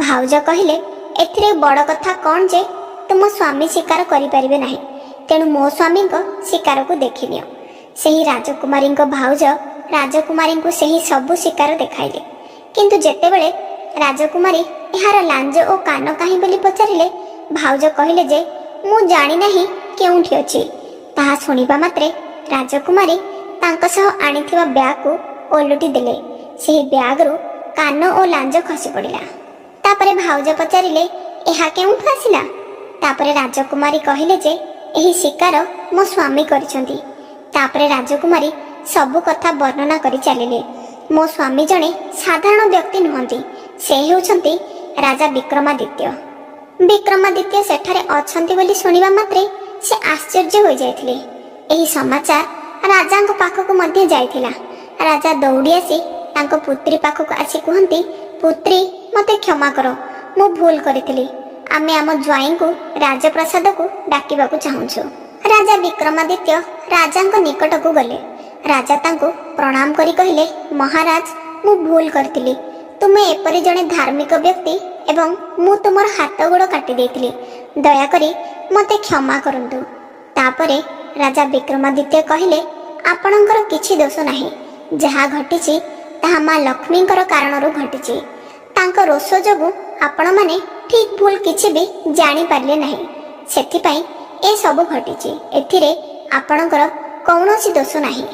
ଭାଉଜ କହିଲେ, ଏଥିରେ ବଡ଼ କଥା କ'ଣ ଯେ ତୁମ ସ୍ୱାମୀ ଶିକାର କରିପାରିବେ ନାହିଁ, ତେଣୁ ମୋ ସ୍ୱାମୀଙ୍କ ଶିକାରକୁ ଦେଖିନିଅ। ସେହି ରାଜକୁମାରୀଙ୍କ ଭାଉଜ ରାଜକୁମାରୀଙ୍କୁ ସେହି ସବୁ ଶିକାର ଦେଖାଇଲେ। କିନ୍ତୁ ଯେତେବେଳେ ରାଜକୁମାରୀ ଏହାର ଲାଞ୍ଜ ଓ କାନ କାହିଁ ବୋଲି ପଚାରିଲେ, ଭାଉଜ କହିଲେ ଯେ, ମୁଁ ଜାଣିନାହିଁ କେଉଁଠି ଅଛି। ତାହା ଶୁଣିବା ମାତ୍ରେ ରାଜକୁମାରୀ ତାଙ୍କ ସହ ଆଣିଥିବା ବ୍ୟାଗକୁ ଓଲଟି ଦେଲେ। ସେହି ବ୍ୟାଗରୁ କାନ ଓ ଲାଞ୍ଜ ଖସି ପଡ଼ିଲା। ତାପରେ ଭାଉଜ ପଚାରିଲେ, ଏହା କେଉଁଠୁ ଆସିଲା? ତାପରେ ରାଜକୁମାରୀ କହିଲେ ଯେ, ଏହି ଶିକାର ମୋ ସ୍ୱାମୀ କରିଛନ୍ତି। ତାପରେ ରାଜକୁମାରୀ ସବୁ କଥା ବର୍ଣ୍ଣନା କରି ଚାଲିଲେ। ମୋ ସ୍ୱାମୀ ଜଣେ ସାଧାରଣ ବ୍ୟକ୍ତି ନୁହନ୍ତି, ସେ ହେଉଛନ୍ତି ରାଜା ବିକ୍ରମାଦିତ୍ୟ। ବିକ୍ରମାଦିତ୍ୟ ସେଠାରେ ଅଛନ୍ତି ବୋଲି ଶୁଣିବା ମାତ୍ରେ ସେ ଆଶ୍ଚର୍ଯ୍ୟ ହୋଇଯାଇଥିଲେ। ଏହି ସମାଚାର ରାଜାଙ୍କ ପାଖକୁ ମଧ୍ୟ ଯାଇଥିଲା। ରାଜା ଦୌଡ଼ି ଆସି ତାଙ୍କ ପୁତ୍ରୀ ପାଖକୁ ଆସି କୁହନ୍ତି, ପୁତ୍ରୀ, ମୋତେ କ୍ଷମା କର, ମୁଁ ଭୁଲ କରିଥିଲି। ଆମେ ଆମ ଜ୍ୱାଇଁଙ୍କୁ ରାଜପ୍ରାସାଦକୁ ଡାକିବାକୁ ଚାହୁଁଛୁ। ରାଜା ବିକ୍ରମାଦିତ୍ୟ ରାଜାଙ୍କ ନିକଟକୁ ଗଲେ। ରାଜା ତାଙ୍କୁ ପ୍ରଣାମ କରି କହିଲେ, ମହାରାଜ, ମୁଁ ଭୁଲ କରିଥିଲି। ତୁମେ ଏପରି ଜଣେ ଧାର୍ମିକ ବ୍ୟକ୍ତି ଏବଂ ମୁଁ ତୁମର ହାତ ଗୋଡ଼ କାଟି ଦେଇଥିଲି। ଦୟାକରି ମୋତେ କ୍ଷମା କରନ୍ତୁ। ତାପରେ ରାଜା ବିକ୍ରମାଦିତ୍ୟ କହିଲେ, ଆପଣଙ୍କର କିଛି ଦୋଷ ନାହିଁ। ଯାହା ଘଟିଛି ତାହା ମା ଲକ୍ଷ୍ମୀଙ୍କର କାରଣରୁ ଘଟିଛି। ତାଙ୍କ ରୋଷ ଯୋଗୁଁ ଆପଣମାନେ ଠିକ୍ ଭୁଲ କିଛି ବି ଜାଣିପାରିଲେ ନାହିଁ, ସେଥିପାଇଁ ଏସବୁ ଘଟିଛି। ଏଥିରେ ଆପଣଙ୍କର କୌଣସି ଦୋଷ ନାହିଁ।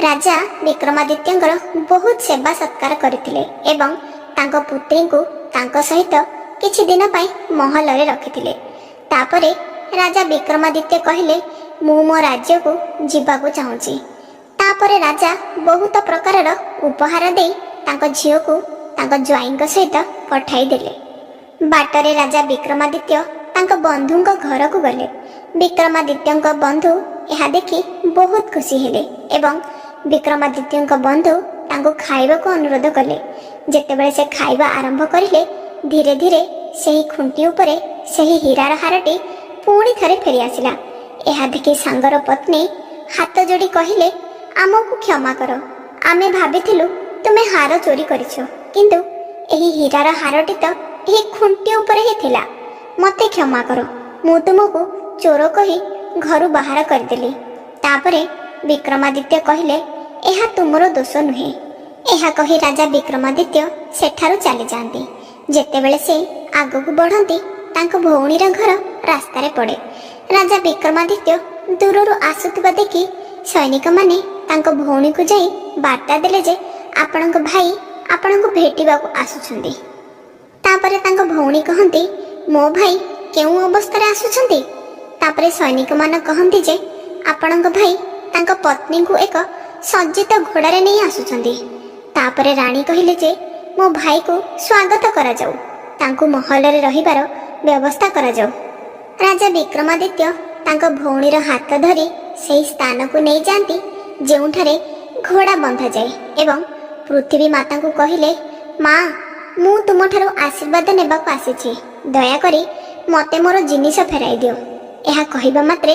ରାଜା ବିକ୍ରମାଦିତ୍ୟଙ୍କର ବହୁତ ସେବା ସତ୍କାର କରିଥିଲେ ଏବଂ ତାଙ୍କ ପୁତ୍ରୀଙ୍କୁ ତାଙ୍କ ସହିତ କିଛି ଦିନ ପାଇଁ ମହଲରେ ରଖିଥିଲେ। ତାପରେ ରାଜା ବିକ୍ରମାଦିତ୍ୟ କହିଲେ, ମୁଁ ମୋ ରାଜ୍ୟକୁ ଯିବାକୁ ଚାହୁଁଛି। ତାପରେ ରାଜା ବହୁତ ପ୍ରକାରର ଉପହାର ଦେଇ ତାଙ୍କ ଝିଅକୁ ତାଙ୍କ ଜ୍ୱାଇଁଙ୍କ ସହିତ ପଠାଇଦେଲେ। ବାଟରେ ରାଜା ବିକ୍ରମାଦିତ୍ୟ ତାଙ୍କ ବନ୍ଧୁଙ୍କ ଘରକୁ ଗଲେ। ବିକ୍ରମାଦିତ୍ୟଙ୍କ ବନ୍ଧୁ ଏହା ଦେଖି ବହୁତ ଖୁସି ହେଲେ ଏବଂ ବିକ୍ରମାଦିତ୍ୟଙ୍କ ବନ୍ଧୁ ତାଙ୍କୁ ଖାଇବାକୁ ଅନୁରୋଧ କଲେ। ଯେତେବେଳେ ସେ ଖାଇବା ଆରମ୍ଭ କରିଲେ, ଧୀରେ ଧୀରେ ସେହି ଖୁଣ୍ଟି ଉପରେ ସେହି ହୀରାର ହାରଟି ପୁଣି ଥରେ ଫେରିଆସିଲା। ଏହା ଦେଖି ସାଙ୍ଗର ପତ୍ନୀ ହାତ ଯୋଡ଼ି କହିଲେ, ଆମକୁ କ୍ଷମା କର, ଆମେ ଭାବିଥିଲୁ ତୁମେ ହାର ଚୋରି କରିଛ, କିନ୍ତୁ ଏହି ହୀରାର ହାରଟି ତ ଏହି ଖୁଣ୍ଟି ଉପରେ ହିଁ ଥିଲା। ମୋତେ କ୍ଷମା କର, ମୁଁ ତୁମକୁ ଚୋର କହି ଘରୁ ବାହାର କରିଦେଲି। ତାପରେ ବିକ୍ରମାଦିତ୍ୟ କହିଲେ, ଏହା ତୁମର ଦୋଷ ନୁହେଁ। ଏହା କହି ରାଜା ବିକ୍ରମାଦିତ୍ୟ ସେଠାରୁ ଚାଲିଯାଆନ୍ତି। ଯେତେବେଳେ ସେ ଆଗକୁ ବଢ଼ନ୍ତି ତାଙ୍କ ଭଉଣୀର ଘର ରାସ୍ତାରେ ପଡ଼େ। ରାଜା ବିକ୍ରମାଦିତ୍ୟ ଦୂରରୁ ଆସୁଥିବା ଦେଖି ସୈନିକମାନେ ତାଙ୍କ ଭଉଣୀକୁ ଯାଇ ବାର୍ତ୍ତା ଦେଲେ ଯେ ଆପଣଙ୍କ ଭାଇ ଆପଣଙ୍କୁ ଭେଟିବାକୁ ଆସୁଛନ୍ତି। ତାପରେ ତାଙ୍କ ଭଉଣୀ କହନ୍ତି ମୋ ଭାଇ କେଉଁ ଅବସ୍ଥାରେ ଆସୁଛନ୍ତି? ତାପରେ ସୈନିକମାନେ କହନ୍ତି ଯେ ଆପଣଙ୍କ ଭାଇ ତାଙ୍କ ପତ୍ନୀଙ୍କୁ ଏକ ସଜ୍ଜିତ ଘୋଡ଼ାରେ ନେଇ ଆସୁଛନ୍ତି। ତାପରେ ରାଣୀ କହିଲେ ଯେ ମୋ ଭାଇକୁ ସ୍ୱାଗତ କରାଯାଉ, ତାଙ୍କୁ ମହଲରେ ରହିବାର ବ୍ୟବସ୍ଥା କରାଯାଉ। ରାଜା ବିକ୍ରମାଦିତ୍ୟ ତାଙ୍କ ଭଉଣୀର ହାତ ଧରି ସେହି ସ୍ଥାନକୁ ନେଇଯାଆନ୍ତି ଯେଉଁଠାରେ ଘୋଡ଼ା ବନ୍ଧାଯାଏ ଏବଂ ପୃଥିବୀ ମାତାଙ୍କୁ କହିଲେ ମା, ମୁଁ ତୁମଠାରୁ ଆଶୀର୍ବାଦ ନେବାକୁ ଆସିଛି, ଦୟାକରି ମୋତେ ମୋର ଜିନିଷ ଫେରାଇ ଦିଅ। ଏହା କହିବା ମାତ୍ରେ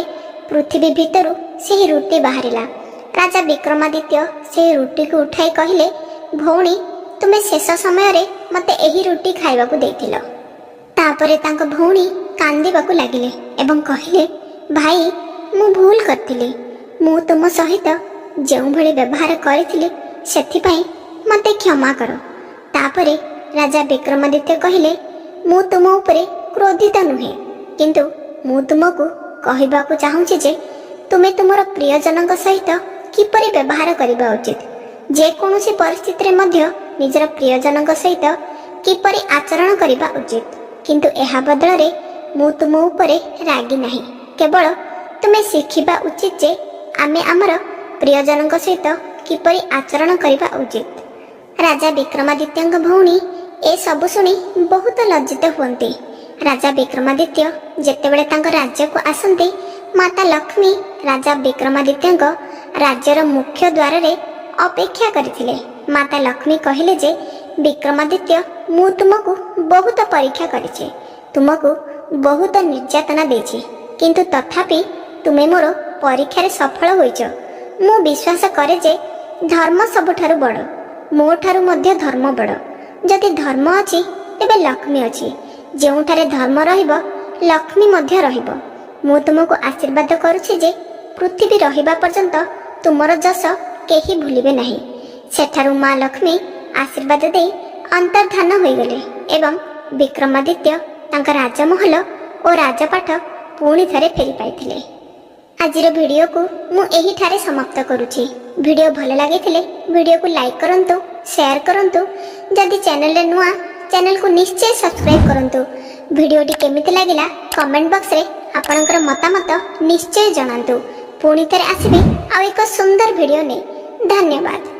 ପୃଥିବୀ ଭିତରୁ ସେହି ରୁଟି ବାହାରିଲା। ରାଜା ବିକ୍ରମାଦିତ୍ୟ ସେହି ରୁଟିକୁ ଉଠାଇ କହିଲେ ଭଉଣୀ, ତୁମେ ଶେଷ ସମୟରେ ମୋତେ ଏହି ରୁଟି ଖାଇବାକୁ ଦେଇଥିଲ। ତାପରେ ତାଙ୍କ ଭଉଣୀ କାନ୍ଦିବାକୁ ଲାଗିଲେ ଏବଂ କହିଲେ ଭାଇ, ମୁଁ ଭୁଲ କରିଥିଲି। ମୁଁ ତୁମ ସହିତ ଯେଉଁଭଳି ବ୍ୟବହାର କରିଥିଲି ସେଥିପାଇଁ ମୋତେ କ୍ଷମା କର। ତାପରେ ରାଜା ବିକ୍ରମାଦିତ୍ୟ କହିଲେ ମୁଁ ତୁମ ଉପରେ କ୍ରୋଧିତ ନୁହେଁ, କିନ୍ତୁ ମୁଁ ତୁମକୁ କହିବାକୁ ଚାହୁଁଛି ଯେ ତୁମେ ତୁମର ପ୍ରିୟଜନଙ୍କ ସହିତ କିପରି ବ୍ୟବହାର କରିବା ଉଚିତ। ଯେକୌଣସି ପରିସ୍ଥିତିରେ ମଧ୍ୟ ନିଜର ପ୍ରିୟଜନଙ୍କ ସହିତ କିପରି ଆଚରଣ କରିବା ଉଚିତ। କିନ୍ତୁ ଏହା ବଦଳରେ ମୁଁ ତୁମ ଉପରେ ରାଗି ନାହିଁ। କେବଳ ତୁମେ ଶିଖିବା ଉଚିତ ଯେ ଆମେ ଆମର ପ୍ରିୟଜନଙ୍କ ସହିତ କିପରି ଆଚରଣ କରିବା ଉଚିତ। ରାଜା ବିକ୍ରମାଦିତ୍ୟଙ୍କ ଭଉଣୀ ଏସବୁ ଶୁଣି ବହୁତ ଲଜ୍ଜିତ ହୁଅନ୍ତି। ରାଜା ବିକ୍ରମାଦିତ୍ୟ ଯେତେବେଳେ ତାଙ୍କ ରାଜ୍ୟକୁ ଆସନ୍ତି, ମାତା ଲକ୍ଷ୍ମୀ ରାଜା ବିକ୍ରମାଦିତ୍ୟଙ୍କ ରାଜ୍ୟର ମୁଖ୍ୟ ଦ୍ୱାରରେ ଅପେକ୍ଷା କରିଥିଲେ। ମାତା ଲକ୍ଷ୍ମୀ କହିଲେ ଯେ ବିକ୍ରମାଦିତ୍ୟ, ମୁଁ ତୁମକୁ ବହୁତ ପରୀକ୍ଷା କରିଛି, ତୁମକୁ ବହୁତ ନିର୍ଯାତନା ଦେଇଛି, କିନ୍ତୁ ତଥାପି ତୁମେ ମୋର ପରୀକ୍ଷାରେ ସଫଳ ହୋଇଛ। ମୁଁ ବିଶ୍ୱାସ କରେ ଯେ ଧର୍ମ ସବୁଠାରୁ ବଡ଼, ମୋ ଠାରୁ ମଧ୍ୟ ଧର୍ମ ବଡ଼। ଯଦି ଧର୍ମ ଅଛି ତେବେ ଲକ୍ଷ୍ମୀ ଅଛି। ଯେଉଁଠାରେ ଧର୍ମ ରହିବ ଲକ୍ଷ୍ମୀ ମଧ୍ୟ ରହିବ। ମୁଁ ତୁମକୁ ଆଶୀର୍ବାଦ କରୁଛି ଯେ ପୃଥିବୀ ରହିବା ପର୍ଯ୍ୟନ୍ତ ତୁମର ଯଶ କେହି ଭୁଲିବେ ନାହିଁ। ସେଠାରୁ ମା ଲକ୍ଷ୍ମୀ ଆଶୀର୍ବାଦ ଦେଇ ଅନ୍ତର୍ଧାନ ହୋଇଗଲେ ଏବଂ ବିକ୍ରମାଦିତ୍ୟ ତାଙ୍କ ରାଜମହଲ ଓ ରାଜପାଠ ପୁଣି ଥରେ ଫେରି ପାଇଥିଲେ। ଆଜିର ଭିଡ଼ିଓକୁ ମୁଁ ଏହିଠାରେ ସମାପ୍ତ କରୁଛି। ଭିଡ଼ିଓ ଭଲ ଲାଗିଥିଲେ ଭିଡ଼ିଓକୁ ଲାଇକ୍ କରନ୍ତୁ, ସେୟାର କରନ୍ତୁ। ଯଦି ଚ୍ୟାନେଲରେ ନୂଆ, ଚ୍ୟାନେଲକୁ ନିଶ୍ଚୟ ସବସ୍କ୍ରାଇବ୍ କରନ୍ତୁ। ଭିଡ଼ିଓଟି କେମିତି ଲାଗିଲା କମେଣ୍ଟ ବକ୍ସରେ ଆପଣଙ୍କର ମତାମତ ନିଶ୍ଚୟ ଜଣାନ୍ତୁ। ପୁଣି ଥରେ ଆସିବି ଆଉ ଏକ ସୁନ୍ଦର ଭିଡ଼ିଓ ନେଇ। ଧନ୍ୟବାଦ।